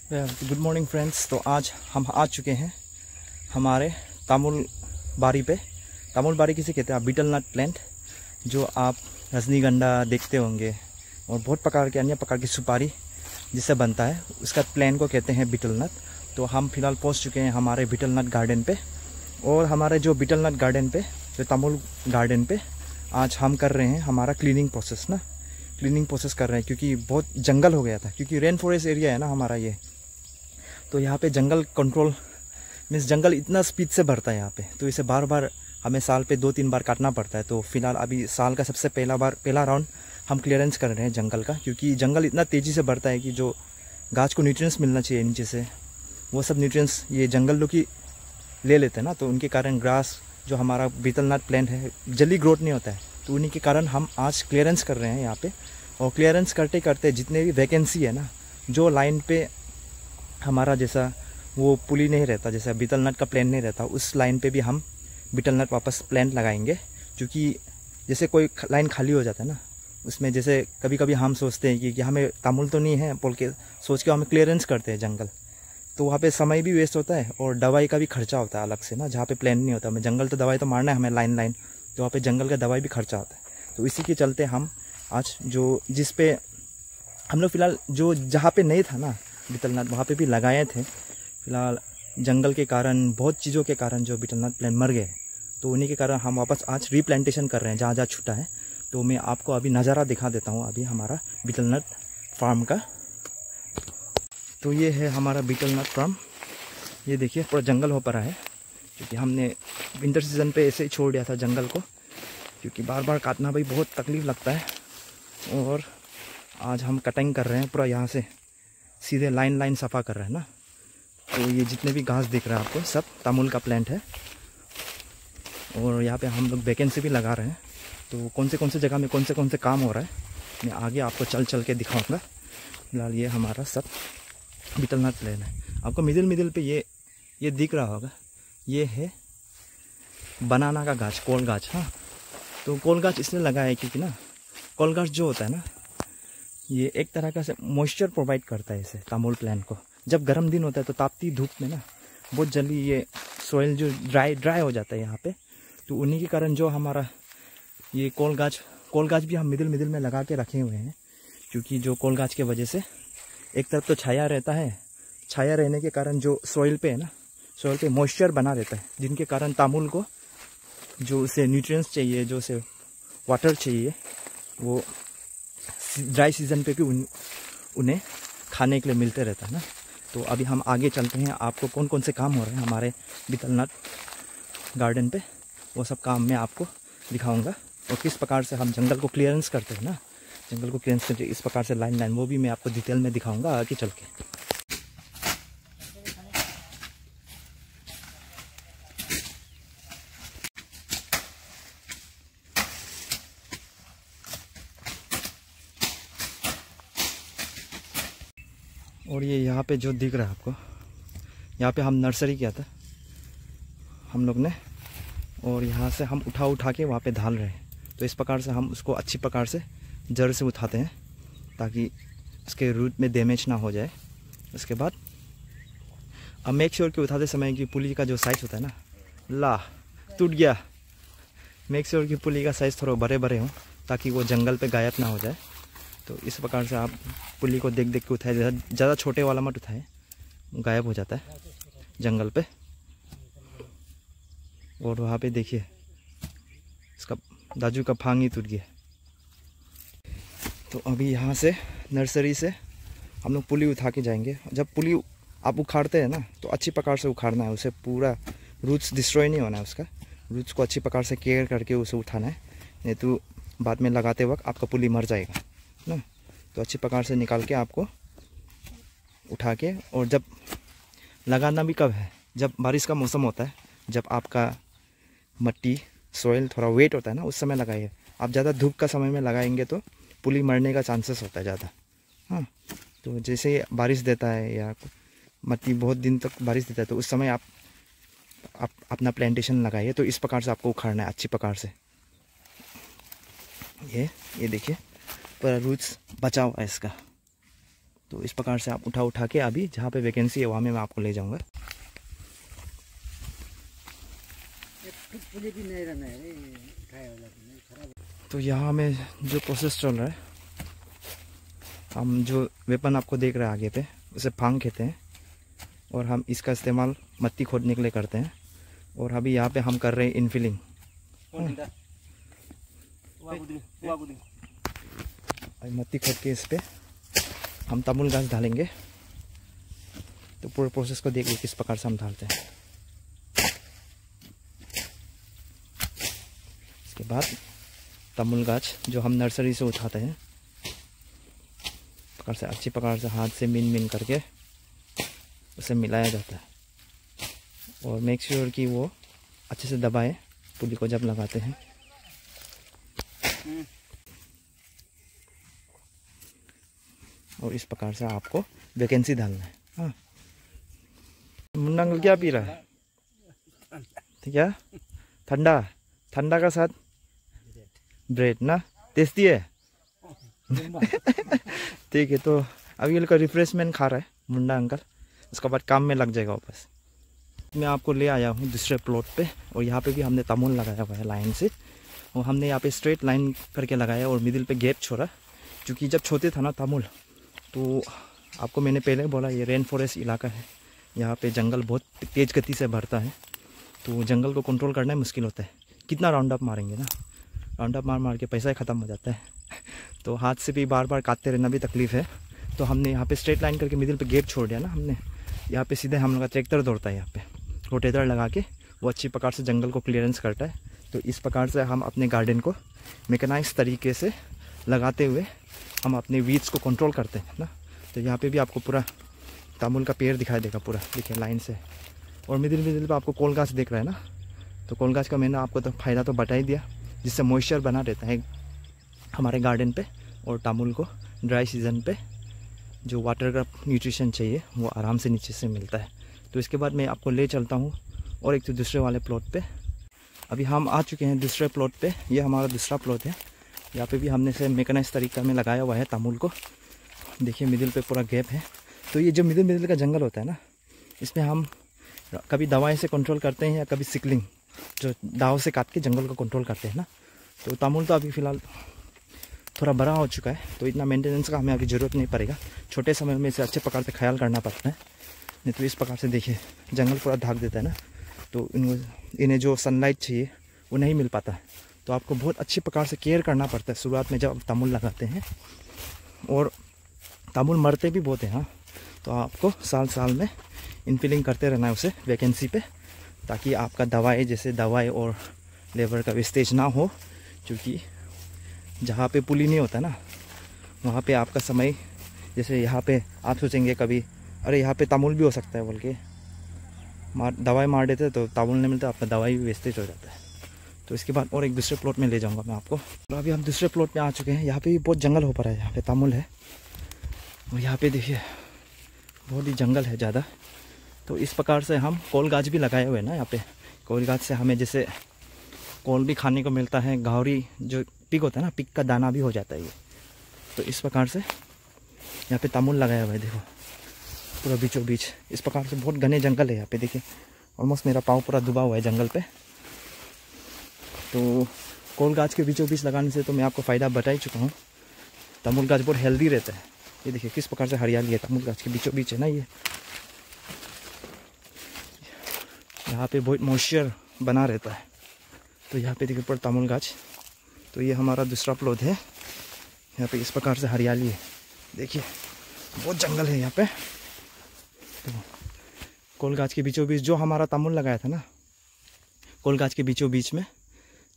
Good morning friends. तो आज हम आ चुके हैं हमारे तामुल बारी पे। तामुल बारी किसे कहते हैं? आप बीटल नट प्लांट, जो आप रजनीगंधा देखते होंगे और बहुत प्रकार के अन्य प्रकार की सुपारी जिससे बनता है, उसका प्लांट को कहते हैं बीटल नट। तो हम फिलहाल पहुंच चुके हैं हमारे बीटल नट गार्डन पे। और हमारे जो बीटल नट गार्डन पे, जो तामुल गार्डन पे, आज हम कर रहे हैं हमारा क्लीनिंग प्रोसेस कर रहे हैं, क्योंकि बहुत जंगल हो गया था, क्योंकि रेन फॉरेस्ट एरिया है ना हमारा ये। तो यहाँ पे जंगल कंट्रोल मीन्स जंगल इतना स्पीड से बढ़ता है यहाँ पे, तो इसे बार बार हमें साल पे 2-3 बार काटना पड़ता है। तो फिलहाल अभी साल का सबसे पहला राउंड हम क्लियरेंस कर रहे हैं जंगल का, क्योंकि जंगल इतना तेज़ी से बढ़ता है कि जो गाछ को न्यूट्रिएंट्स मिलना चाहिए नीचे से, वो सब न्यूट्रिएंट्स ये जंगल लोग ही ले लेते हैं ना। तो उनके कारण ग्रास, जो हमारा बीटल नट प्लांट है, जल्दी ग्रोथ नहीं होता है। तो उन्हीं के कारण हम आज क्लियरेंस कर रहे हैं यहाँ पे। और क्लियरेंस करते करते जितने भी वैकेंसी है ना, जो लाइन पे हमारा जैसा वो पुली नहीं रहता, जैसा बीटल नट का प्लांट नहीं रहता, उस लाइन पे भी हम बीटल नट वापस प्लांट लगाएंगे। क्योंकि जैसे कोई लाइन खाली हो जाता है ना, उसमें जैसे कभी कभी हम सोचते हैं कि हमें तामुल तो नहीं है बोल के सोच के हमें क्लियरेंस करते हैं जंगल, तो वहाँ पे समय भी वेस्ट होता है और दवाई का भी खर्चा होता है अलग से ना। जहाँ पे प्लांट नहीं होता, हमें जंगल तो दवाई तो मारना है हमें लाइन, तो वहाँ पे जंगल का दवाई भी खर्चा होता है। तो इसी के चलते हम आज जिस पे हम लोग फिलहाल जो जहाँ पे नहीं था ना बीटल नट, वहाँ पे भी लगाए थे। फिलहाल जंगल के कारण, बहुत चीज़ों के कारण जो बीटल नट प्लांट मर गए, तो उन्हीं के कारण हम वापस आज रीप्लांटेशन कर रहे हैं जहाँ जहाँ छूटा है। तो मैं आपको अभी नज़ारा दिखा देता हूँ अभी हमारा बीटल नट फार्म का। तो ये है हमारा बीटल नट फार्म। ये देखिए पूरा जंगल हो पड़ा है, क्योंकि हमने विंटर सीजन पे ऐसे ही छोड़ दिया था जंगल को, क्योंकि बार बार काटना भाई बहुत तकलीफ लगता है। और आज हम कटिंग कर रहे हैं पूरा, यहाँ से सीधे लाइन सफ़ा कर रहे हैं ना। तो ये जितने भी घास दिख रहा है आपको, सब तामुल का प्लांट है। और यहाँ पे हम लोग वैकेंसी भी लगा रहे हैं। तो कौन से जगह में कौन से काम हो रहा है, मैं आगे आपको चल के दिखाऊंगा। फिलहाल ये हमारा सब बीटल नट प्लांट है। आपको मिडिल पे ये दिख रहा होगा, ये है बनाना का गाछ, कोल गाछ। हाँ, तो कोल गाछ इसलिए लगाया है क्योंकि ना कोल गाछ जो होता है ना, ये एक तरह का से मॉइस्चर प्रोवाइड करता है इसे तामुल प्लांट को। जब गर्म दिन होता है तो तापती धूप में ना बहुत जल्दी ये सॉइल जो ड्राई हो जाता है यहाँ पे। तो उन्हीं के कारण जो हमारा ये कोल गाछ भी हम मिडिल में लगा के रखे हुए हैं, क्योंकि जो कोल गाछ के वजह से एक तरफ तो छाया रहता है, छाया रहने के कारण जो सॉइल पे है ना, सॉइल पे मॉइस्चर बना रहता है, जिनके कारण तामुल को जो उसे न्यूट्रिएंट्स चाहिए, जो उसे वाटर चाहिए, वो ड्राई सीजन पे भी उन्हें खाने के लिए मिलते रहता है ना। तो अभी हम आगे चलते हैं, आपको कौन से काम हो रहे हैं हमारे बीटल नट गार्डन पे, वो सब काम मैं आपको दिखाऊंगा। और किस प्रकार से हम जंगल को क्लियरेंस करते हैं ना, जंगल को क्लियरेंस करते इस प्रकार से लाइन, वो भी मैं आपको डिटेल में दिखाऊंगा आगे चल के। और ये यहाँ पे जो दिख रहा है आपको, यहाँ पे हम नर्सरी किया था हम लोग ने, और यहाँ से हम उठा के वहाँ पे डाल रहे हैं। तो इस प्रकार से हम उसको अच्छी प्रकार से जड़ से उठाते हैं, ताकि उसके रूट में डैमेज ना हो जाए। उसके बाद अब मेक श्योर कि उठाते समय कि पुली का जो साइज़ होता है ना, टूट गया। मेक श्योर कि पुली का साइज़ थोड़ा बड़े हों, ताकि वो जंगल पे गायब ना हो जाए। तो इस प्रकार से आप पुली को देख के उठाए, ज़्यादा छोटे वाला मत उठाए, गायब हो जाता है जंगल पे। और वहाँ पे देखिए इसका दाजू का फांग ही टूट गया। तो अभी यहाँ से नर्सरी से हम लोग पुली उठा के जाएंगे। जब पुली आप उखाड़ते हैं ना, तो अच्छी प्रकार से उखाड़ना है उसे, पूरा रूट्स डिस्ट्रॉय नहीं होना है उसका। रूट्स को अच्छी प्रकार से केयर करके उसे उठाना है, नहीं तो बाद में लगाते वक्त आपका पुली मर जाएगा ना। तो अच्छी प्रकार से निकाल के आपको उठा के, और जब लगाना भी कब है, जब बारिश का मौसम होता है, जब आपका मट्टी सॉइल थोड़ा वेट होता है ना, उस समय लगाइए। आप ज़्यादा धूप का समय में लगाएंगे तो पुली मरने का चांसेस होता है ज़्यादा। हाँ, तो जैसे बारिश देता है या मट्टी बहुत दिन तक बारिश देता है, तो उस समय आप अपना प्लांटेशन लगाइए। तो इस प्रकार से आपको उखाड़ना है अच्छी प्रकार से। ये देखिए पूरा रूट्स बचा हुआ है इसका। तो इस प्रकार से आप उठा के अभी जहाँ पे वैकेंसी है वहाँ में मैं आपको ले जाऊँगा। तो यहाँ में जो प्रोसेस चल रहा है, हम जो वेपन आपको देख रहे हैं आगे पे उसे फांग कहते हैं और हम इसका इस्तेमाल मट्टी खोदने के लिए करते हैं। और अभी यहाँ पे हम कर रहे हैं इनफिलिंग। मट्टी खोद के इस पे हम तमुल घास डालेंगे। तो पूरे प्रोसेस को देखिए किस प्रकार से हम डालते हैं। इसके बाद तमुल गाछ जो हम नर्सरी से उठाते हैं, प्रकार से अच्छी प्रकार से हाथ से मिन करके उसे मिलाया जाता है और मेक श्योर कि वो अच्छे से दबाए पुली को जब लगाते हैं। और इस प्रकार से आपको वैकेंसी डालना है। हाँ, मुन्ना अंकल क्या पी रहा है? ठीक है, ठंडा ठंडा का साथ ब्रेड ना, टेस्टी है। ठीक है, तो अभी का रिफ्रेशमेंट खा रहा है मुन्ना अंकल, उसके बाद काम में लग जाएगा वापस। मैं आपको ले आया हूँ दूसरे प्लॉट पे और यहाँ पे भी हमने तमुल लगाया हुआ है लाइन से। और हमने यहाँ पे स्ट्रेट लाइन करके लगाया और मिडिल पे गैप छोड़ा, क्योंकि जब छोटे था ना तमुल, तो आपको मैंने पहले बोला ये रेन फॉरेस्ट इलाका है, यहाँ पे जंगल बहुत तेज़ गति से बढ़ता है, तो जंगल को कंट्रोल करना मुश्किल होता है। कितना राउंड अप मारेंगे ना, राउंड अप मार के पैसा ही ख़त्म हो जाता है। तो हाथ से भी बार बार काटते रहना भी तकलीफ़ है। तो हमने यहाँ पे स्ट्रेट लाइन करके मिडिल पे गैप छोड़ दिया ना हमने। यहाँ पे सीधे हम लोग का ट्रैक्टर दौड़ता है, यहाँ पे रोटेटर लगा के वो अच्छी प्रकार से जंगल को क्लियरेंस करता है। तो इस प्रकार से हम अपने गार्डन को मैकेनाइज तरीके से लगाते हुए हम अपने वीड्स को कंट्रोल करते हैं ना। तो यहाँ पे भी आपको पूरा तामुल का पेड़ दिखाई देगा पूरा, देखिए लाइन से। और मिडिल पे आपको कोल गाछ देख रहा है ना, तो कोल गाछ का मैंने आपको तो फ़ायदा तो बता ही दिया, जिससे मॉइस्चर बना रहता है हमारे गार्डन पे। और तामुल को ड्राई सीजन पे जो वाटर का न्यूट्रिशन चाहिए वो आराम से नीचे से मिलता है। तो इसके बाद मैं आपको ले चलता हूँ और एक तो दूसरे वाले प्लॉट पे। अभी हम आ चुके हैं दूसरे प्लॉट पे, ये हमारा दूसरा प्लॉट है। यहाँ पे भी हमने से मैकेनाइज तरीका में लगाया हुआ है तामुल को। देखिए मिडिल पे पूरा गैप है। तो ये जो मिडिल का जंगल होता है ना, इसमें हम कभी दवाई से कंट्रोल करते हैं या कभी सिकलिंग जो दाव से काट के जंगल को कंट्रोल करते हैं ना। तो तामुल तो अभी फ़िलहाल थोड़ा बड़ा हो चुका है, तो इतना मेंटेनेंस का हमें अभी ज़रूरत नहीं पड़ेगा। छोटे समय में इसे अच्छे प्रकार से ख्याल करना पड़ता है, नहीं तो इस प्रकार से देखिए जंगल पूरा ढक देता है ना, तो इन्हें जो सनलाइट चाहिए वो नहीं मिल पाता है। तो आपको बहुत अच्छी प्रकार से केयर करना पड़ता है शुरुआत में जब आप तामुल लगाते हैं। और तामुल मरते भी बहुत हैं, हाँ, तो आपको साल में इनफिलिंग करते रहना है उसे वैकेंसी पे, ताकि आपका दवाई और लेबर का वेस्टेज ना हो। क्योंकि जहाँ पे पुली नहीं होता ना, वहाँ पे आपका समय, जैसे यहाँ पे आप सोचेंगे कभी अरे यहाँ पे तामुल भी हो सकता है बोल के दवाई मार देते, तो तामुल नहीं मिलता, आपका दवाई भी वेस्टेज हो जाता है। तो इसके बाद और एक दूसरे प्लॉट में ले जाऊँगा मैं आपको। तो अभी हम दूसरे प्लॉट में आ चुके हैं। यहाँ पे भी बहुत जंगल हो पा रहा है, यहाँ पे तामुल है और यहाँ पे देखिए बहुत ही जंगल है ज़्यादा। तो इस प्रकार से हम कोल गाछ भी लगाए हुए हैं ना यहाँ पे। कोल गाछ से हमें जैसे कोल भी खाने को मिलता है, घावरी जो पिक होता है ना, पिक का दाना भी हो जाता है ये। तो इस प्रकार से यहाँ पे तामुल लगाया हुआ है, देखो पूरा बीचों बीच। इस प्रकार से बहुत घने जंगल है यहाँ पे, देखिए ऑलमोस्ट मेरा पाँव पूरा डूबा हुआ है जंगल पे। तो कोल गाछ के बीचों बीच लगाने से तो मैं आपको फ़ायदा बता ही चुका हूँ। तामुल गाछ बहुत हेल्दी रहता है। ये देखिए किस प्रकार से हरियाली है, तामुल गाछ के बीचों बीच है ना ये। यहाँ पे बहुत मॉइस्चर बना रहता है। तो यहाँ पे देखिए पूरा तामुल गाछ। तो ये हमारा दूसरा प्लॉट है, यहाँ पे इस प्रकार से हरियाली है, देखिए बहुत जंगल है यहाँ पे। तो कोल गाछ के बीचों बीच जो हमारा तामुल लगाया था ना, कोल गाछ के बीचों बीच में,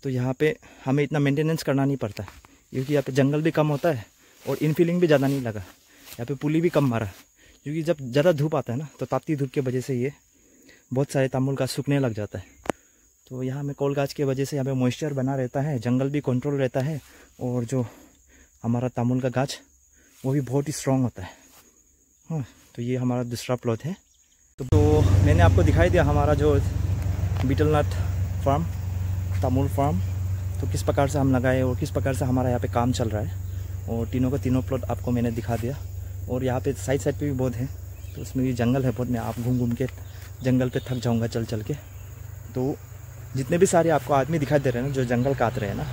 तो यहाँ पे हमें इतना मेंटेनेंस करना नहीं पड़ता है, क्योंकि यहाँ पे जंगल भी कम होता है और इनफिलिंग भी ज़्यादा नहीं लगा। यहाँ पे पुली भी कम मारा, क्योंकि जब ज़्यादा धूप आता है ना, तो ताती धूप की वजह से ये बहुत सारे तामुल गाछ सूखने लग जाता है। तो यहाँ में कोल गाछ की वजह से यहाँ पे मॉइस्चर बना रहता है, जंगल भी कंट्रोल रहता है, और जो हमारा तामुल का गाछ वो भी बहुत ही स्ट्रॉन्ग होता है। हाँ, तो ये हमारा दूसरा प्लॉट है। तो मैंने आपको दिखाई दिया हमारा जो बीटल नट फार्म, तामुल फार्म, तो किस प्रकार से हम लगाए और किस प्रकार से हमारा यहाँ पे काम चल रहा है। और तीनों का तीनों प्लॉट आपको मैंने दिखा दिया। और यहाँ पे साइड साइड पे भी बहुत है, तो उसमें भी जंगल है बहुत। मैं आप घूम घूम के जंगल पे थक जाऊँगा चल चल के। तो जितने भी सारे आपको आदमी दिखाई दे रहे हैं ना जो जंगल काट रहे हैं ना,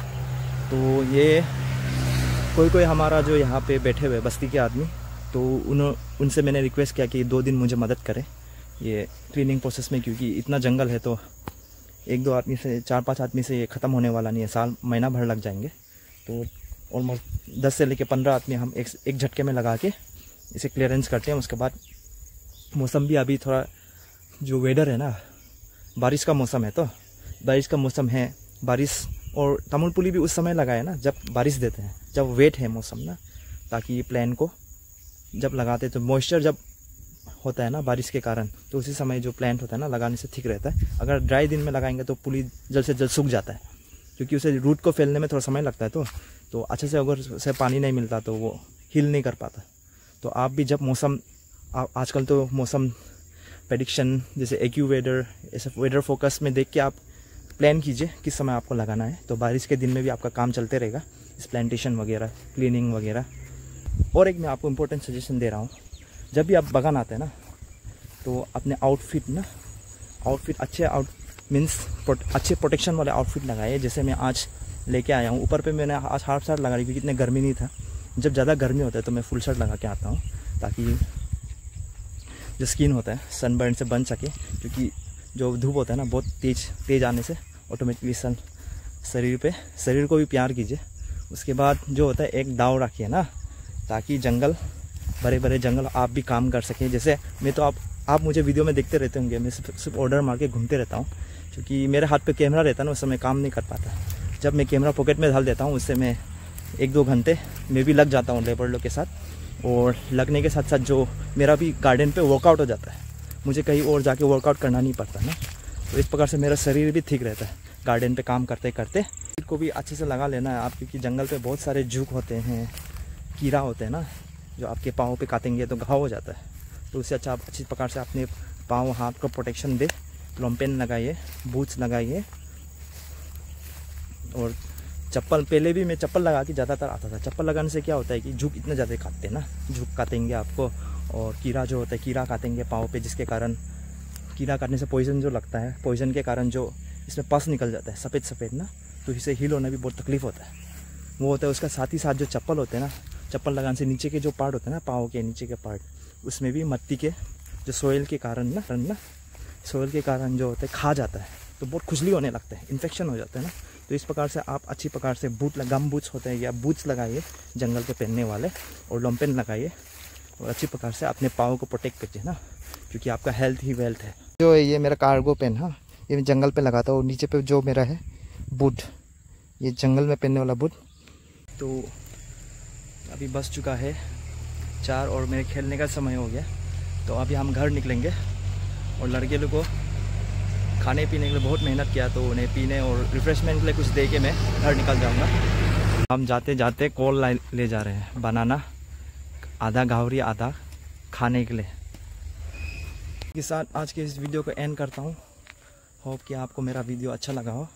तो ये कोई हमारा जो यहाँ पे बैठे हुए बस्ती के आदमी, तो उनसे मैंने रिक्वेस्ट किया कि 2 दिन मुझे मदद करें ये क्लीनिंग प्रोसेस में, क्योंकि इतना जंगल है तो 1-2 आदमी से 4-5 आदमी से ये ख़त्म होने वाला नहीं है, साल महीना भर लग जाएंगे। तो ऑलमोस्ट 10 से लेकर 15 आदमी हम एक झटके में लगा के इसे क्लियरेंस करते हैं। उसके बाद मौसम भी अभी थोड़ा जो वेदर है ना, बारिश का मौसम है, तो बारिश का मौसम है, बारिश और तमुल पुली भी उस समय लगाए ना जब बारिश देते हैं, जब वेट है मौसम ना, ताकि प्लान को जब लगाते तो मॉइस्चर जब होता है ना बारिश के कारण, तो उसी समय जो प्लांट होता है ना लगाने से ठीक रहता है। अगर ड्राई दिन में लगाएंगे तो पुली जल्द से जल्द सूख जाता है, क्योंकि उसे रूट को फैलने में थोड़ा समय लगता है। तो अच्छे से अगर उसे पानी नहीं मिलता तो वो हील नहीं कर पाता। तो आप भी जब मौसम आजकल तो मौसम प्रेडिक्शन जैसे एक्यू वेदर, ऐसे वेदर फोकस में देख के आप प्लान कीजिए किस समय आपको लगाना है। तो बारिश के दिन में भी आपका काम चलते रहेगा, इस प्लांटेशन वगैरह, क्लीनिंग वगैरह। और एक मैं आपको इम्पोर्टेंट सजेशन दे रहा हूँ, जब भी आप बगान आते हैं ना, तो अपने आउटफिट अच्छे प्रोटेक्शन वाले आउटफिट लगाइए। जैसे मैं आज लेके आया हूँ, ऊपर पे मैंने आज हाफ शर्ट लगा रही क्योंकि इतने गर्मी नहीं था। जब ज़्यादा गर्मी होता है तो मैं फुल शर्ट लगा के आता हूँ, ताकि जो स्किन होता है सनबर्न से बच सके, क्योंकि जो धूप होता है ना बहुत तेज़ आने से ऑटोमेटिकली शरीर को भी प्यार कीजिए। उसके बाद जो होता है एक दाव रखिए ना, ताकि बड़े जंगल आप भी काम कर सकें। जैसे मैं तो आप मुझे वीडियो में देखते रहते होंगे, मैं सिर्फ ऑर्डर मार के घूमते रहता हूँ, क्योंकि मेरे हाथ पे कैमरा रहता है ना, उस समय काम नहीं कर पाता। जब मैं कैमरा पॉकेट में डाल देता हूँ, उससे मैं 1-2 घंटे मैं भी लग जाता हूँ लेबर लोग के साथ, और लगने के साथ साथ जो मेरा भी गार्डन पे वर्कआउट हो जाता है, मुझे कहीं और जाके वर्कआउट करना नहीं पड़ता ना। तो इस प्रकार से मेरा शरीर भी ठीक रहता है गार्डन पे काम करते करते। को भी अच्छे से लगा लेना है आप, क्योंकि जंगल पे बहुत सारे झुक होते हैं, कीड़ा होते हैं ना, जो आपके पाँव पे काटेंगे तो घाव हो जाता है। तो उससे अच्छा आप अच्छी प्रकार से अपने पाँव हाथ को प्रोटेक्शन दे, लॉन्गपेन लगाइए, बूट्स लगाइए, और चप्पल। पहले भी मैं चप्पल लगा के ज़्यादातर आता था। चप्पल लगाने से क्या होता है कि झुक इतने ज़्यादा काटते हैं ना, झुक काटेंगे आपको, और कीड़ा जो होता है कीड़ा काटेंगे पाँव पे, जिसके कारण कीड़ा काटने से पॉइजन जो लगता है, पॉइजन के कारण जो इसमें पस निकल जाता है सफ़ेद ना, तो इसे हील होना भी बहुत तकलीफ़ होता है, वो होता है। उसका साथ ही साथ जो चप्पल होते हैं ना, चप्पल लगाने से नीचे के जो पार्ट होते हैं ना, पाँव के नीचे के पार्ट, उसमें भी मिट्टी के जो सोइल के कारण सोइल के कारण जो होता है खा जाता है, तो बहुत खुजली होने लगता है, इन्फेक्शन हो जाता है ना। तो इस प्रकार से आप अच्छी प्रकार से गम बूट्स होते हैं या बूट्स लगाइए जंगल पे पहनने वाले, और लॉन्गपेन लगाइए, और अच्छी प्रकार से अपने पाँव को प्रोटेक्ट कीजिए ना, क्योंकि आपका हेल्थ ही वेल्थ है। जो ये मेरा कार्गो पेन, हाँ, ये मैं जंगल पे लगाता हूँ। नीचे पे जो मेरा है बूट, ये जंगल में पहनने वाला बूट। तो अभी बस चुका है 4 और मेरे खेलने का समय हो गया, तो अभी हम घर निकलेंगे। और लड़के लोग को खाने पीने के लिए बहुत मेहनत किया, तो उन्हें पीने और रिफ्रेशमेंट के लिए कुछ दे के मैं घर निकल जाऊंगा। हम जाते जाते कॉल ले जा रहे हैं, बनाना आधा गावरी आधा खाने के लिए। के साथ आज के इस वीडियो को एंड करता हूँ। होप कि आपको मेरा वीडियो अच्छा लगा हो।